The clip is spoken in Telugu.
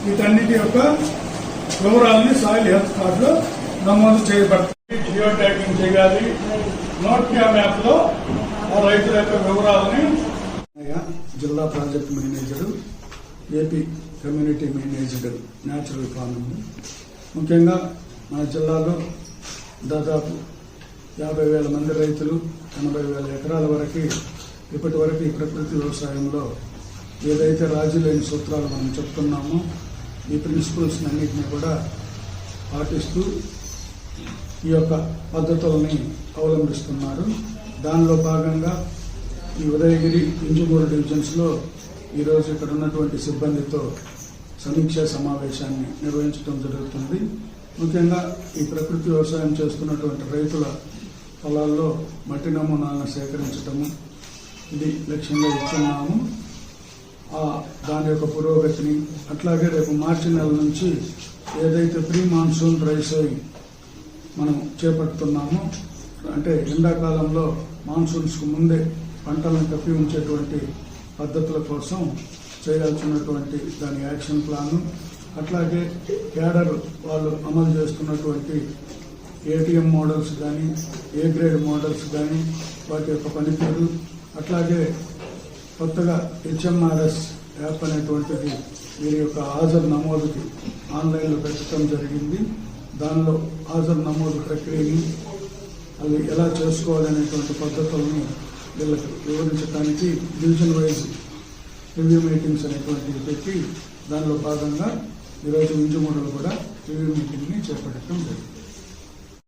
వీటన్నిటి యొక్క వివరాలని సాయిల్ హెల్త్ కార్డులో నమోదు చేయబడతాయి. జియో ట్యాగింగ్ చేయాలి. నోట్యా మ్యాప్ లో రైతుల యొక్క వివరాలని జిల్లా project manager, AP community manager natural farming. ముఖ్యంగా మన జిల్లాలో దాదాపు 50,000 మంది రైతులు 80,000 ఎకరాల వరకు ఇప్పటి వరకు ఈ ప్రకృతి వ్యవసాయంలో ఏదైతే రాజీ లేని సూత్రాలు మనం చెప్తున్నామో ఈ ప్రిన్సిపల్స్ అన్నింటినీ కూడా పాటిస్తూ ఈ యొక్క పద్ధతుల్ని అవలంబిస్తున్నారు. దానిలో భాగంగా ఈ ఉదయగిరి, ఇంజమూరు డివిజన్స్లో ఈరోజు ఇక్కడ ఉన్నటువంటి సిబ్బందితో సమీక్షా సమావేశాన్ని నిర్వహించడం జరుగుతుంది. ముఖ్యంగా ఈ ప్రకృతి వ్యవసాయం చేస్తున్నటువంటి రైతుల పొలాల్లో మట్టి నమూనాలను సేకరించటము ఇది లక్ష్యంగా ఇస్తున్నాము. దాని యొక్క పురోగతిని అట్లాగే రేపు మార్చి నెల నుంచి ఏదైతే ప్రీ మాన్సూన్ డ్రై సోయింగ్ మనం చేపడుతున్నామో, అంటే ఎండాకాలంలో మాన్సూన్స్కు ముందే పంటలను కప్పి ఉంచేటువంటి పద్ధతుల కోసం చేయాల్సినటువంటి దాని యాక్షన్ ప్లాను, అట్లాగే క్యాడర్ వాళ్ళు అమలు చేస్తున్నటువంటి ఏటీఎం మోడల్స్ కానీ, ఏ గ్రేడ్ మోడల్స్ కానీ వాటి యొక్క పనితీరు, అట్లాగే కొత్తగా హెచ్ఎంఆర్ఎస్ యాప్ అనేటువంటిది వీరి యొక్క హాజరు నమోదుకి ఆన్లైన్లో పెట్టడం జరిగింది. దానిలో హాజరు నమోదు ప్రక్రియని అవి ఎలా చేసుకోవాలనేటువంటి పద్ధతులను వీళ్ళకి వివరించడానికి డివిజన్ వైజ్ రివ్యూ మీటింగ్స్ అనేటువంటివి పెట్టి దానిలో భాగంగా ఈరోజు ఇంజమూరులో కూడా రివ్యూ మీటింగ్ని చేపట్టడం జరిగింది.